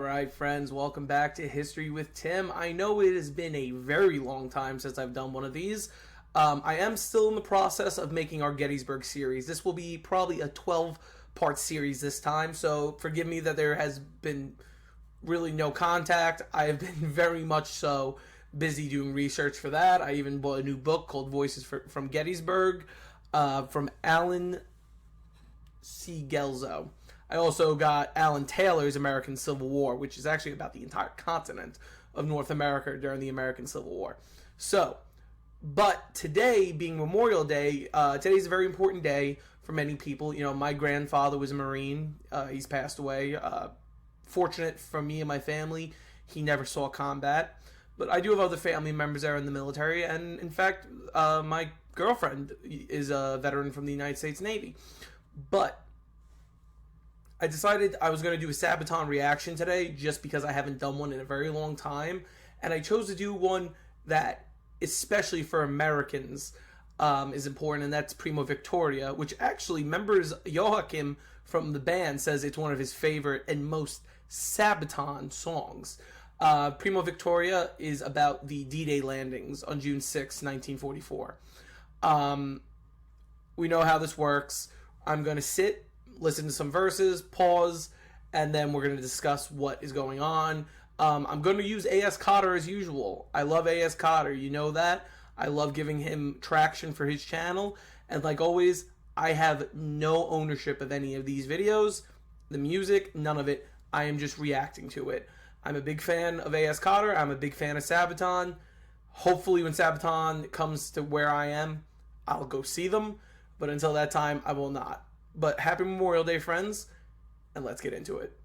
Alright friends, welcome back to History with Tim. I know it has been a very long time since I've done one of these. I am still in the process of making our Gettysburg series. This will be probably a 12-part series this time, so forgive me that there has been really no contact. I have been very much so busy doing research for that. I even bought a new book called Voices from Gettysburg from Alan C. Gelzo. I also got Alan Taylor's American Civil War, which is actually about the entire continent of North America during the American Civil War. So, but today being Memorial Day, today's a very important day for many people. You know, my grandfather was a Marine. He's passed away. Fortunate for me and my family, he never saw combat. But I do have other family members that are in the military, and in fact, my girlfriend is a veteran from the United States Navy. But I decided I was going to do a Sabaton reaction today just because I haven't done one in a very long time. And I chose to do one that, especially for Americans, is important, and that's Primo Victoria, which actually members Joachim from the band says it's one of his favorite and most Sabaton songs. Primo Victoria is about the D-Day landings on June 6, 1944. We know how this works. I'm going to sit, listen to some verses, pause, and then we're going to discuss what is going on. I'm going to use ASCotter as usual. I love ASCotter, you know that. I love giving him traction for his channel, and like always, I have no ownership of any of these videos. The music, none of it. I am just reacting to it. I'm a big fan of ASCotter. I'm a big fan of Sabaton. Hopefully when Sabaton comes to where I am, I'll go see them, but until that time, I will not. But happy Memorial Day, friends, and let's get into it.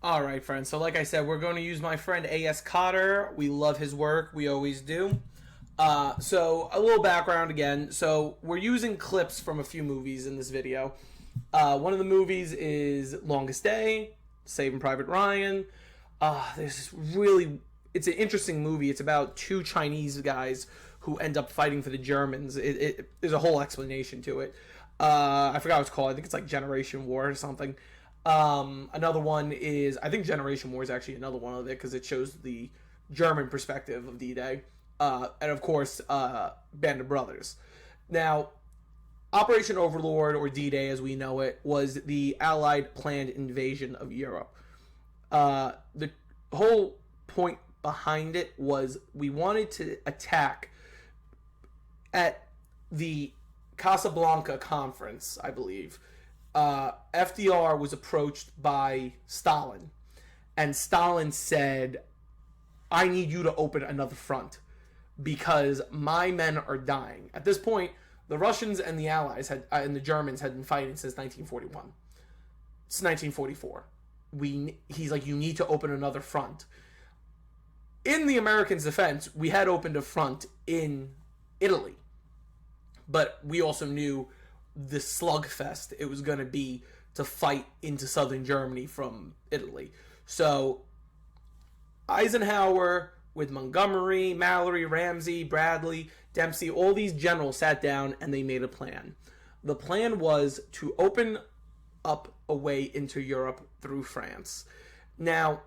Alright, friends, so like I said, we're going to use my friend ASCotter. We love his work. We always do. So, a little background again. So, we're using clips from a few movies in this video. One of the movies is Longest Day, Saving Private Ryan. It's an interesting movie. It's about two Chinese guys who end up fighting for the Germans. There's a whole explanation to it. I forgot what it's called. I think it's like Generation War or something. Another one is, I think Generation War is actually another one of it because it shows the German perspective of D-Day. And of course, Band of Brothers. Now, Operation Overlord, or D-Day as we know it, was the Allied planned invasion of Europe. The whole point behind it was we wanted to attack at the Casablanca conference, I believe. FDR was approached by Stalin, and Stalin said, I need you to open another front because my men are dying. At this point, the Russians and the Allies and the Germans had been fighting since 1941. It's 1944. He's like, you need to open another front. In the Americans' defense, we had opened a front in Italy. But we also knew the slugfest it was going to be to fight into southern Germany from Italy. So Eisenhower with Montgomery, Mallory, Ramsey, Bradley, Dempsey, all these generals sat down and they made a plan. The plan was to open up a way into Europe through France. Now,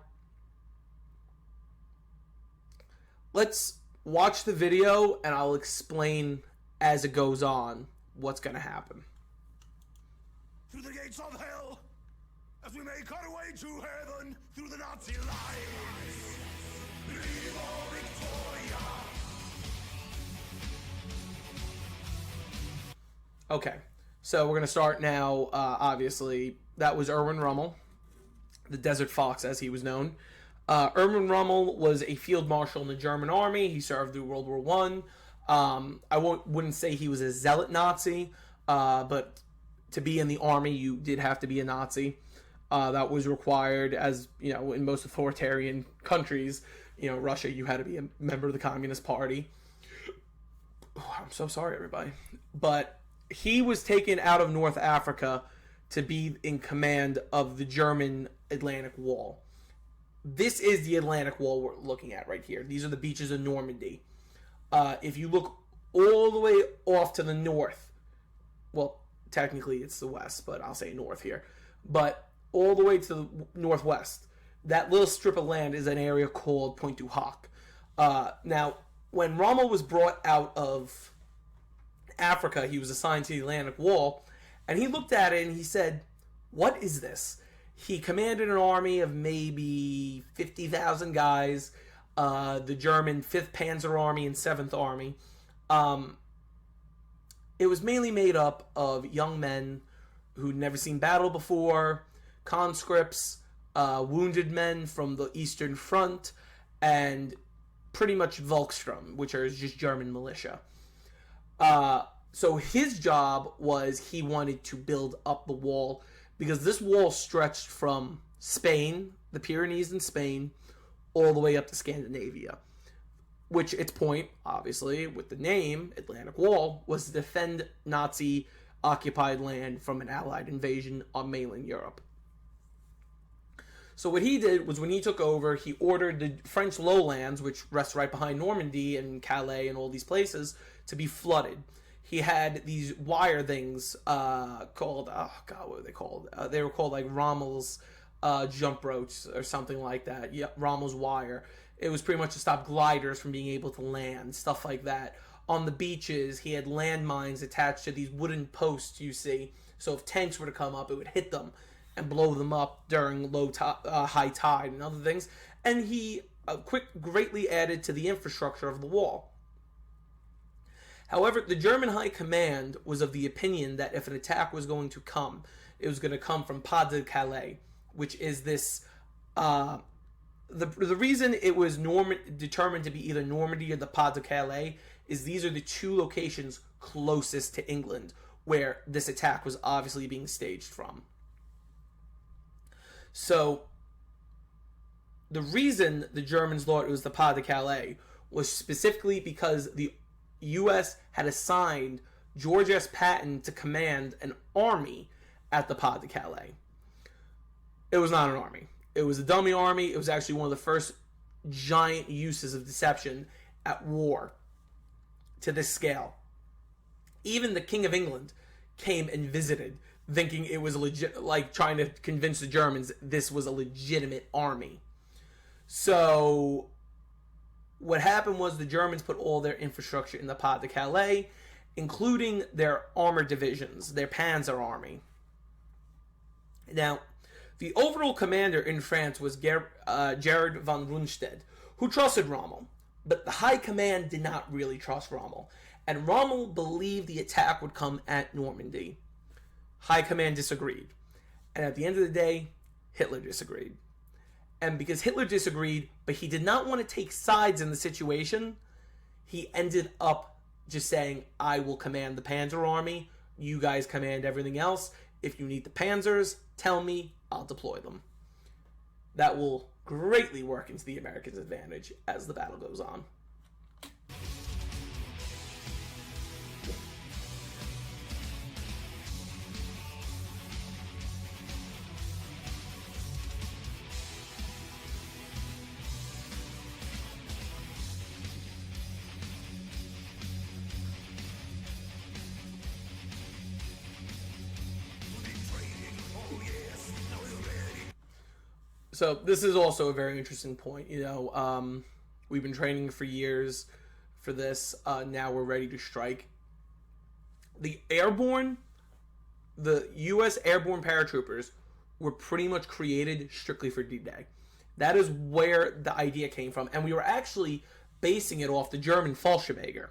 let's watch the video and I'll explain as it goes on what's going to happen. Through the gates of hell, as we make our way to heaven, through the Nazi lines. Primo Victoria. Okay, so we're going to start now. Obviously, that was Erwin Rommel, the Desert Fox as he was known. Erwin Rommel was a field marshal in the German army. He served through World War I. I wouldn't say he was a zealot Nazi, but to be in the army, you did have to be a Nazi. That was required, as you know, in most authoritarian countries. You know, Russia, you had to be a member of the Communist Party. Oh, I'm so sorry, everybody. But he was taken out of North Africa to be in command of the German Atlantic Wall. This is the Atlantic Wall we're looking at right here. These are the beaches of Normandy. If you look all the way off to the north, well, technically it's the west, but I'll say north here. But all the way to the northwest. That little strip of land is an area called Pointe du Hoc. Now, when Rommel was brought out of Africa, he was assigned to the Atlantic Wall, and he looked at it and he said, "What is this?" He commanded an army of maybe 50,000 guys, the German 5th Panzer Army and 7th Army. It was mainly made up of young men who'd never seen battle before, conscripts, wounded men from the Eastern Front, and pretty much Volkssturm, which are just German militia. So his job was he wanted to build up the wall, because this wall stretched from Spain, the Pyrenees in Spain, all the way up to Scandinavia. Which its point, obviously, with the name Atlantic Wall, was to defend Nazi-occupied land from an Allied invasion on mainland Europe. So what he did was, when he took over, he ordered the French lowlands, which rests right behind Normandy and Calais and all these places, to be flooded. He had these wire things called, oh god, what were they called? They were called like Rommel's jump ropes or something like that. Yeah, Rommel's wire. It was pretty much to stop gliders from being able to land, stuff like that. On the beaches, he had landmines attached to these wooden posts, you see. So if tanks were to come up, it would hit them and blow them up during high tide and other things. And he greatly added to the infrastructure of the wall. However, the German High Command was of the opinion that if an attack was going to come, it was going to come from Pas de Calais, which is this... The reason it was determined to be either Normandy or the Pas de Calais is these are the two locations closest to England where this attack was obviously being staged from. So, the reason the Germans thought it was the Pas de Calais was specifically because the U.S. had assigned George S. Patton to command an army at the Pas de Calais. It was not an army. It was a dummy army. It was actually one of the first giant uses of deception at war to this scale. Even the King of England came and visited, thinking it was legit, like trying to convince the Germans this was a legitimate army. So what happened was the Germans put all their infrastructure in the Pas de Calais, including their armored divisions, their Panzer Army. Now, the overall commander in France was Gerard von Rundstedt, who trusted Rommel, but the High Command did not really trust Rommel, and Rommel believed the attack would come at Normandy. High Command disagreed, and at the end of the day, Hitler disagreed. And because Hitler disagreed, but he did not want to take sides in the situation, he ended up just saying, I will command the Panzer Army, you guys command everything else. If you need the Panzers, tell me, I'll deploy them. That will greatly work into the Americans' advantage as the battle goes on. So this is also a very interesting point. We've been training for years for this. Now we're ready to strike. The U.S. airborne paratroopers were pretty much created strictly for D-Day. That is where the idea came from. And we were actually basing it off the German Fallschirmjäger.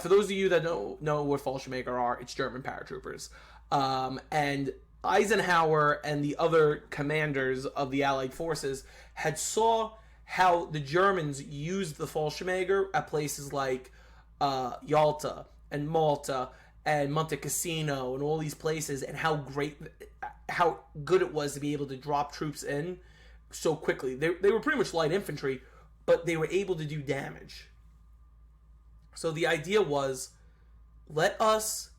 For those of you that don't know what Fallschirmjäger are, it's German paratroopers. And Eisenhower and the other commanders of the Allied forces had saw how the Germans used the Fallschirmjäger at places like Yalta and Malta and Monte Cassino and all these places, and how good it was to be able to drop troops in so quickly. They were pretty much light infantry, but they were able to do damage. So the idea was, let us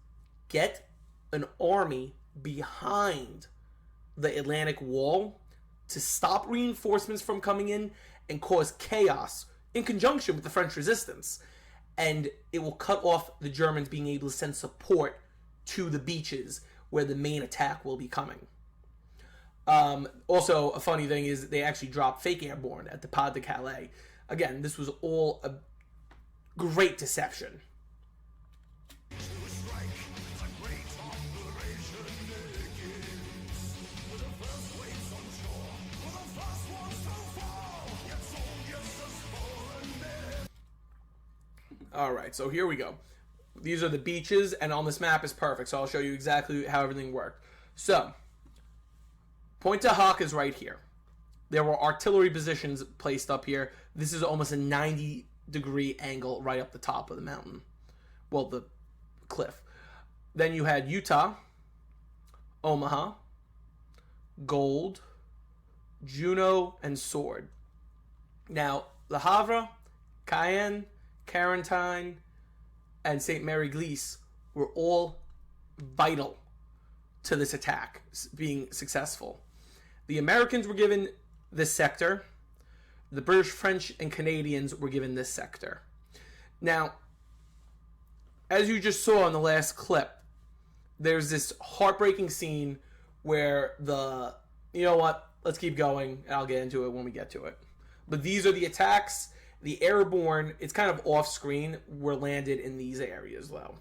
get an army behind the Atlantic Wall to stop reinforcements from coming in and cause chaos in conjunction with the French resistance. And it will cut off the Germans being able to send support to the beaches where the main attack will be coming. Also, a funny thing is they actually dropped fake airborne at the Pas de Calais. Again, this was all a great deception. Alright, so here we go. These are the beaches, and on this map is perfect, so I'll show you exactly how everything worked. So, Point de Hoc is right here. There were artillery positions placed up here. This is almost a 90-degree angle right up the top of the mountain. Well, the cliff. Then you had Utah, Omaha, Gold, Juno, and Sword. Now, Le Havre, Cayenne, Carentan, and St. Mary-Glise were all vital to this attack being successful. The Americans were given this sector. The British, French, and Canadians were given this sector. Now, as you just saw in the last clip, there's this heartbreaking scene where you know what, let's keep going, and I'll get into it when we get to it. But these are the attacks. The airborne, it's kind of off screen, were landed in these areas though.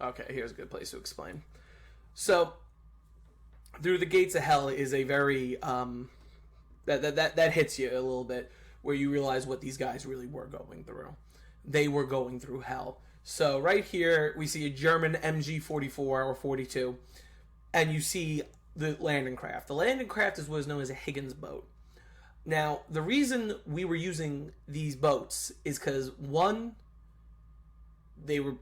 Okay, here's a good place to explain. So, Through the Gates of Hell is a very that hits you a little bit, where you realize what these guys really were going through. They were going through hell. So right here we see a German MG-44 or 42, and you see the landing craft. The landing craft is what is known as a Higgins boat. Now, the reason we were using these boats is because, one, they were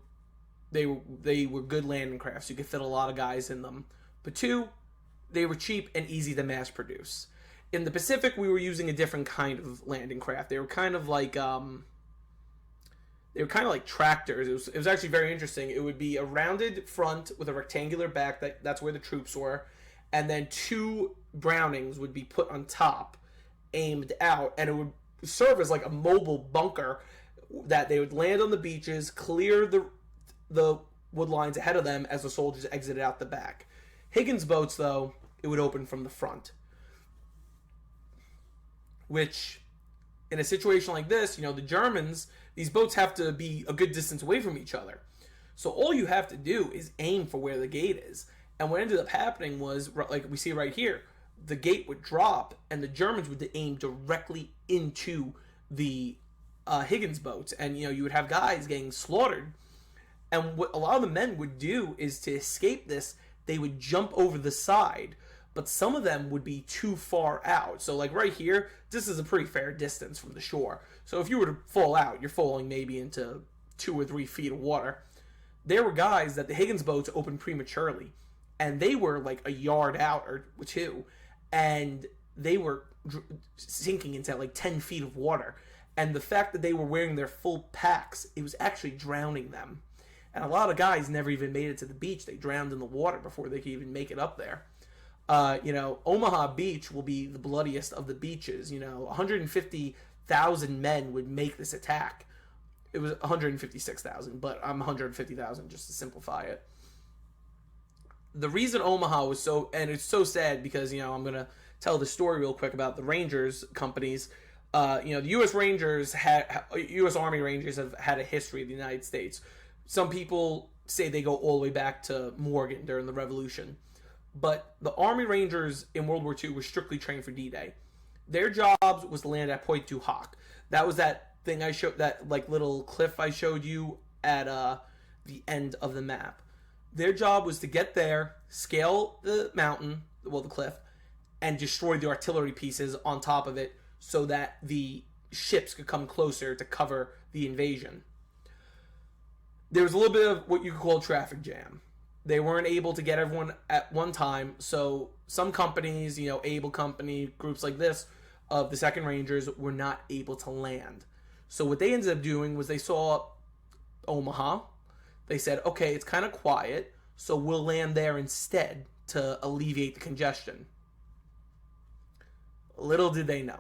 good landing crafts. You could fit a lot of guys in them. But two, they were cheap and easy to mass produce. In the Pacific, we were using a different kind of landing craft. They were kind of like tractors. It was actually very interesting. It would be a rounded front with a rectangular back. That's where the troops were, and then two Brownings would be put on top, aimed out, and it would serve as like a mobile bunker that they would land on the beaches, clear the wood lines ahead of them as the soldiers exited out the back. Higgins boats, though, it would open from the front, which, in a situation like this, the Germans, these boats have to be a good distance away from each other. So all you have to do is aim for where the gate is. And what ended up happening was, like we see right here, the gate would drop and the Germans would aim directly into the Higgins boats. And, you would have guys getting slaughtered. And what a lot of the men would do is, to escape this, they would jump over the side. But some of them would be too far out. So like right here, this is a pretty fair distance from the shore. So if you were to fall out, you're falling maybe into 2 or 3 feet of water. There were guys that the Higgins boats opened prematurely, and they were like a yard out or 2, and they were sinking into like 10 feet of water. And the fact that they were wearing their full packs, it was actually drowning them. And a lot of guys never even made it to the beach. They drowned in the water before they could even make it up there. Omaha Beach will be the bloodiest of the beaches. 150,000 men would make this attack. It was 156,000, but I'm 150,000 just to simplify it. The reason Omaha was and it's so sad because, I'm going to tell the story real quick about the Rangers companies. The U.S. U.S. Army Rangers have had a history of the United States. Some people say they go all the way back to Morgan during the Revolution. But the Army Rangers in World War II were strictly trained for D-Day. Their jobs was to land at Point du Hoc. That was that thing I showed, that like little cliff I showed you at the end of the map. Their job was to get there, scale the mountain, the cliff, and destroy the artillery pieces on top of it so that the ships could come closer to cover the invasion. There was a little bit of what you could call a traffic jam. They weren't able to get everyone at one time, so some companies, Able Company, groups like this of the 2nd Rangers were not able to land. So what they ended up doing was they saw Omaha. They said, okay, it's kind of quiet, so we'll land there instead to alleviate the congestion. Little did they know.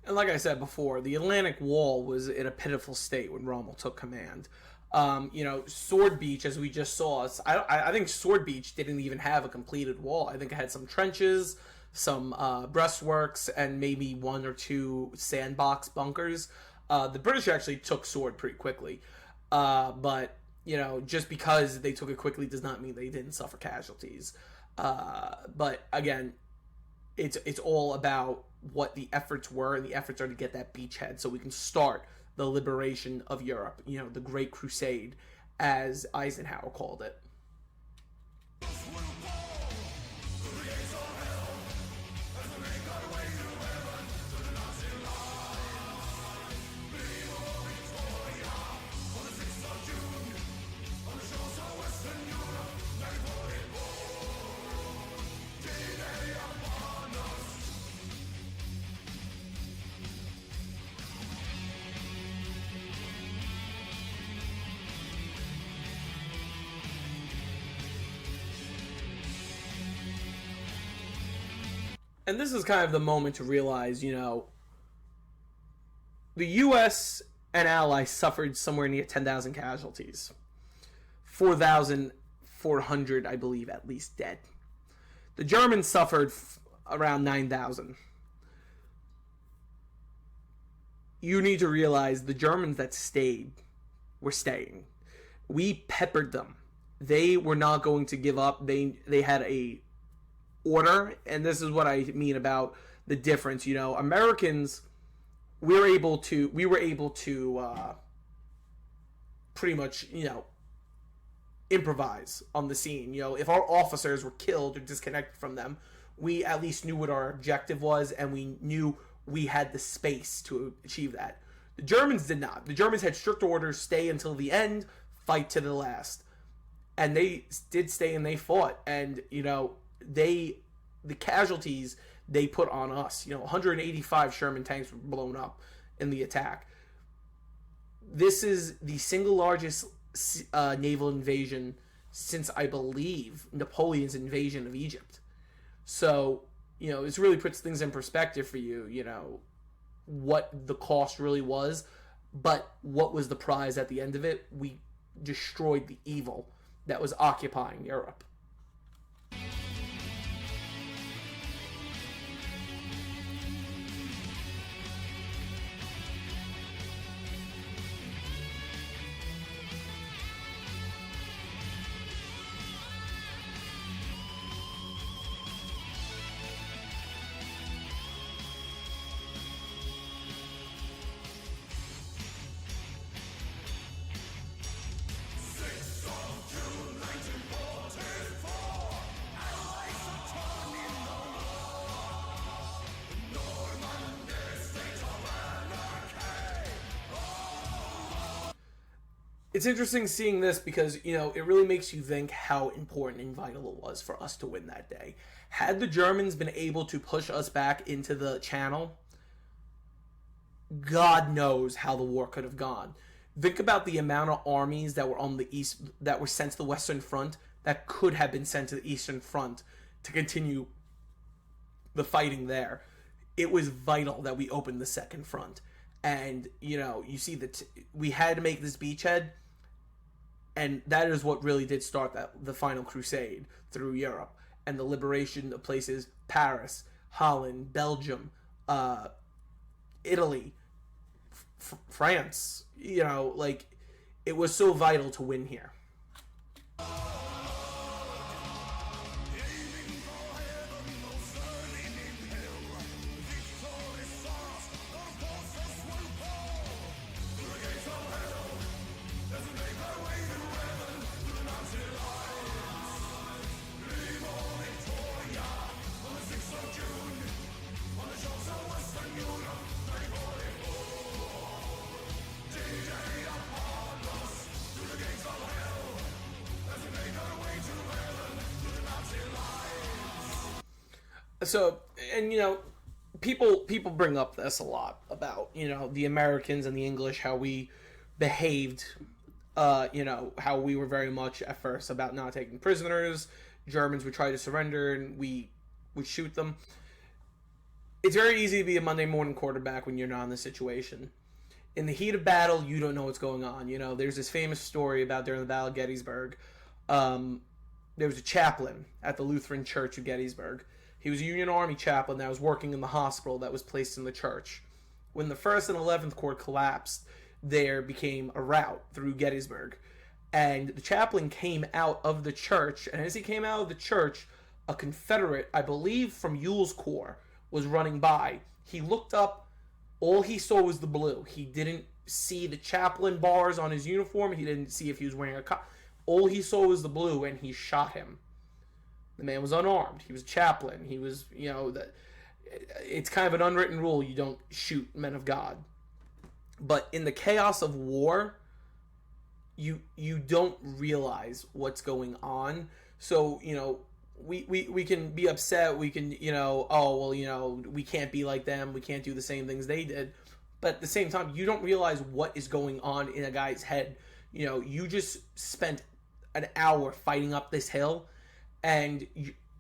And like I said before, the Atlantic Wall was in a pitiful state when Rommel took command. Sword Beach, as we just saw, I think Sword Beach didn't even have a completed wall. I think it had some trenches, some breastworks, and maybe 1 or 2 sandbox bunkers. The British actually took Sword pretty quickly. But, just because they took it quickly does not mean they didn't suffer casualties. But, again, it's all about what the efforts were, and the efforts are to get that beachhead so we can start the liberation of Europe, the Great Crusade, as Eisenhower called it. And this is kind of the moment to realize, the U.S. and allies suffered somewhere near 10,000 casualties. 4,400, I believe, at least dead. The Germans suffered around 9,000. You need to realize the Germans that stayed were staying. We peppered them. They were not going to give up. They had a order, and this is what I mean about the difference. Americans, we were able to pretty much improvise on the scene. If our officers were killed or disconnected from them, we at least knew what our objective was, and we knew we had the space to achieve that. The Germans did not. The Germans had strict orders: stay until the end, fight to the last. And they did stay, and they fought, and the casualties they put on us. 185 Sherman tanks were blown up in the attack. This is the single largest naval invasion since, I believe, Napoleon's invasion of Egypt. So, this really puts things in perspective for you, what the cost really was, but what was the prize at the end of it? We destroyed the evil that was occupying Europe. It's interesting seeing this because, it really makes you think how important and vital it was for us to win that day. Had the Germans been able to push us back into the Channel, God knows how the war could have gone. Think about the amount of armies that were on the east, that were sent to the Western Front, that could have been sent to the Eastern Front to continue the fighting there. It was vital that we opened the second front. And, you know, you see that we had to make this beachhead, and that is what really did start the final crusade through Europe and the liberation of places, Paris, Holland, Belgium, Italy, France. You know, like, it was so vital to win here. So, and you know, people bring up this a lot about, you know, the Americans and the English, how we behaved, you know, how we were very much at first about not taking prisoners. Germans would try to surrender and we would shoot them. It's very easy to be a Monday morning quarterback when you're not in the situation. In the heat of battle, you don't know what's going on. You know, there's this famous story about during the Battle of Gettysburg. There was a chaplain at the Lutheran Church of Gettysburg. He was a Union Army chaplain that was working in the hospital that was placed in the church. When the 1st and 11th Corps collapsed, there became a rout through Gettysburg. And the chaplain came out of the church, and as he came out of the church, a Confederate, I believe from Ewell's Corps, was running by. He looked up, all he saw was the blue. He didn't see the chaplain bars on his uniform, he didn't see if he was wearing a collar. All he saw was the blue, and he shot him. The man was unarmed. He was a chaplain. He was, you know, it's kind of an unwritten rule. You don't shoot men of God. But in the chaos of war, you don't realize what's going on. So, you know, we can be upset. We can, you know, oh, well, you know, we can't be like them. We can't do the same things they did. But at the same time, you don't realize what is going on in a guy's head. You know, you just spent an hour fighting up this hill, and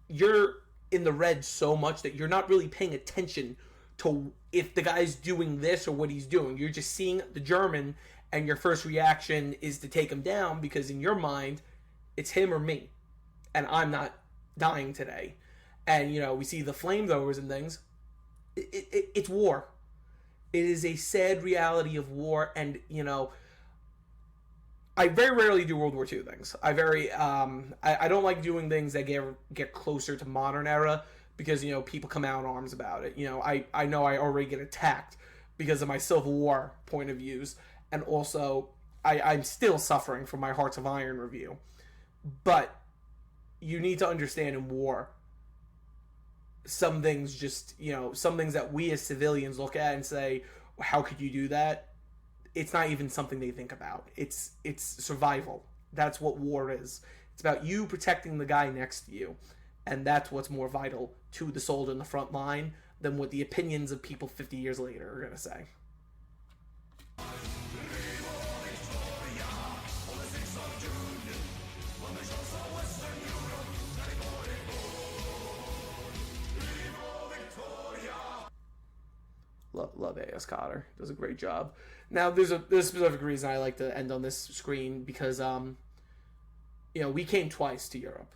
you're in the red so much that you're not really paying attention to if the guy's doing this or what he's doing. You're just seeing the German, and your first reaction is to take him down because in your mind, it's him or me, and I'm not dying today. And, you know, we see the flamethrowers and things. It's war. It is a sad reality of war, and, you know, I very rarely do World War II things. I don't like doing things that get closer to modern era because, you know, people come out in arms about it. You know I already get attacked because of my Civil War point of views, and also I'm still suffering from my Hearts of Iron review. But you need to understand in war, some things just, you know, some things that we as civilians look at and say, how could you do that? It's not even something they think about. It's survival. That's what war is. It's about you protecting the guy next to you. And that's what's more vital to the soldier in the front line than what the opinions of people 50 years later are going to say. Love ASCotter. Does a great job. Now, there's a specific reason I like to end on this screen because, you know, we came twice to Europe.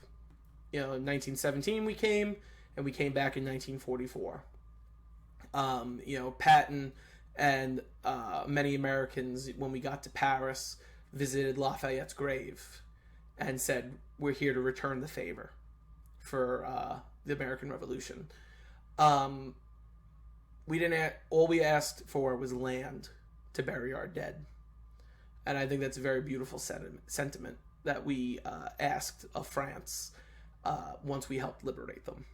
You know, in 1917 we came, and we came back in 1944. You know, Patton and many Americans, when we got to Paris, visited Lafayette's grave and said, we're here to return the favor for the American Revolution. All we asked for was land to bury our dead. And I think that's a very beautiful sentiment that we asked of France once we helped liberate them.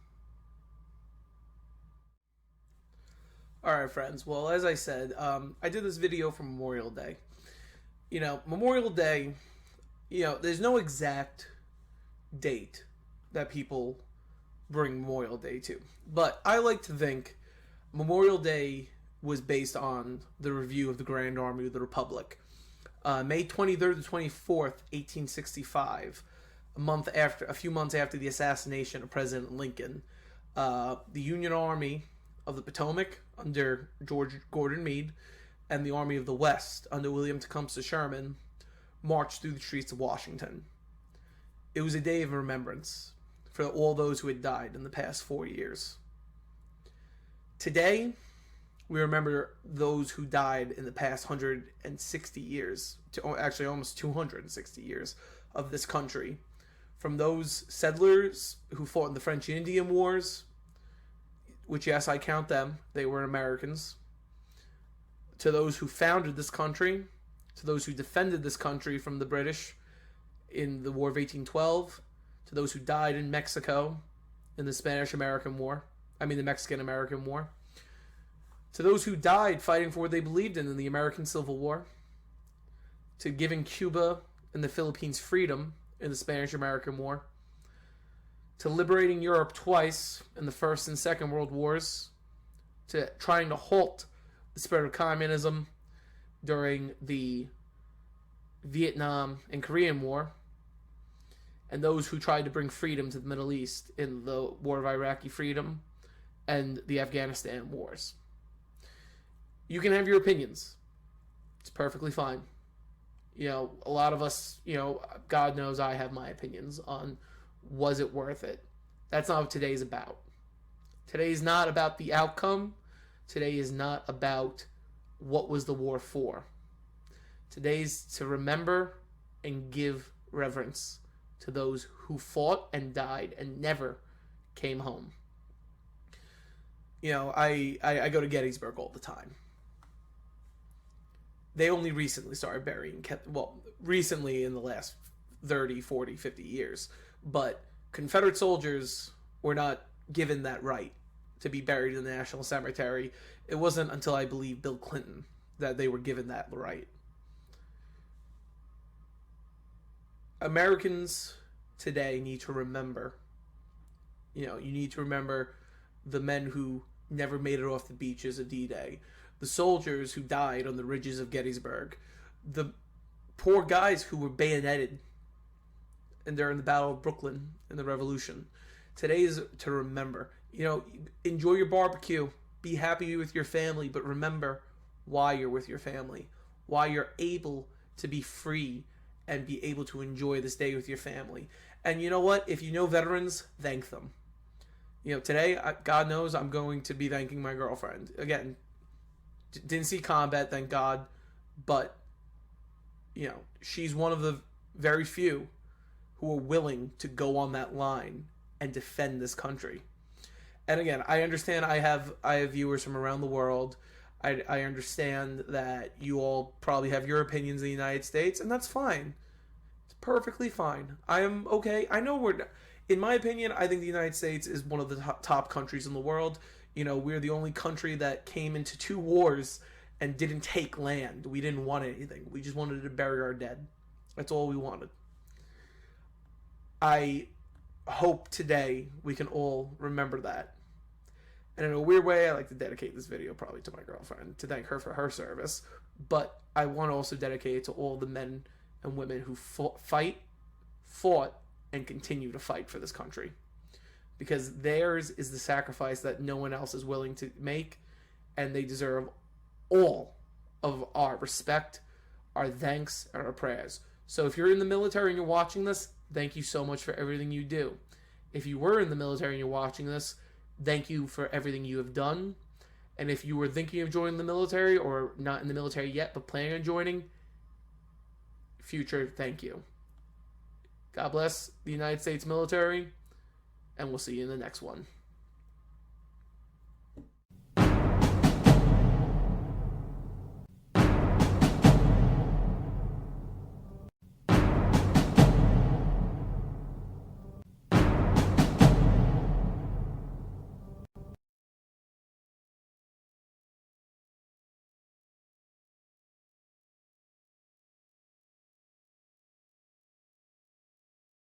Alright, friends. Well, as I said, I did this video for Memorial Day. You know, Memorial Day, you know, there's no exact date that people bring Memorial Day to. But I like to think Memorial Day was based on the review of the Grand Army of the Republic. May 23rd to 24th, 1865, a few months after the assassination of President Lincoln, the Union Army of the Potomac under George Gordon Meade and the Army of the West under William Tecumseh Sherman marched through the streets of Washington. It was a day of remembrance for all those who had died in the past 4 years. Today, we remember those who died in the past 160 years, actually almost 260 years of this country. From those settlers who fought in the French and Indian Wars, which, yes, I count them, they were Americans, to those who founded this country, to those who defended this country from the British in the War of 1812, to those who died in Mexico in the the Mexican-American War, to those who died fighting for what they believed in the American Civil War, to giving Cuba and the Philippines freedom in the Spanish-American War, to liberating Europe twice in the First and Second World Wars, to trying to halt the spread of communism during the Vietnam and Korean War, and those who tried to bring freedom to the Middle East in the War of Iraqi Freedom and the Afghanistan wars. You can have your opinions. It's perfectly fine. A lot of us, God knows I have my opinions on was it worth it. That's not what today's about. Today's not about the outcome. Today is not about what was the war for. Today's to remember and give reverence to those who fought and died and never came home. I go to Gettysburg all the time. They only recently started burying, recently in the last 30, 40, 50 years. But Confederate soldiers were not given that right to be buried in the National Cemetery. It wasn't until, I believe, Bill Clinton that they were given that right. Americans today need to remember, you need to remember the men who never made it off the beaches of D-Day, the soldiers who died on the ridges of Gettysburg, the poor guys who were bayoneted and during the Battle of Brooklyn in the Revolution. Today is to remember. Enjoy your barbecue, be happy with your family, but remember why you're with your family, why you're able to be free and be able to enjoy this day with your family. And you know what? If you know veterans, thank them. Today, God knows I'm going to be thanking my girlfriend. Again, didn't see combat, thank God, but, she's one of the very few who are willing to go on that line and defend this country. And again, I understand I have viewers from around the world. I understand that you all probably have your opinions in the United States, and that's fine. It's perfectly fine. I am okay. I know in my opinion, I think the United States is one of the top countries in the world. We're the only country that came into 2 wars and didn't take land. We didn't want anything. We just wanted to bury our dead. That's all we wanted. I hope today we can all remember that. And in a weird way, I like to dedicate this video probably to my girlfriend to thank her for her service. But I want to also dedicate it to all the men and women who fought, and continue to fight for this country. Because theirs is the sacrifice that no one else is willing to make, and they deserve all of our respect, our thanks, and our prayers. So if you're in the military and you're watching this, thank you so much for everything you do. If you were in the military and you're watching this, thank you for everything you have done. And if you were thinking of joining the military or not in the military yet but planning on joining, future, thank you. God bless the United States military, and we'll see you in the next one.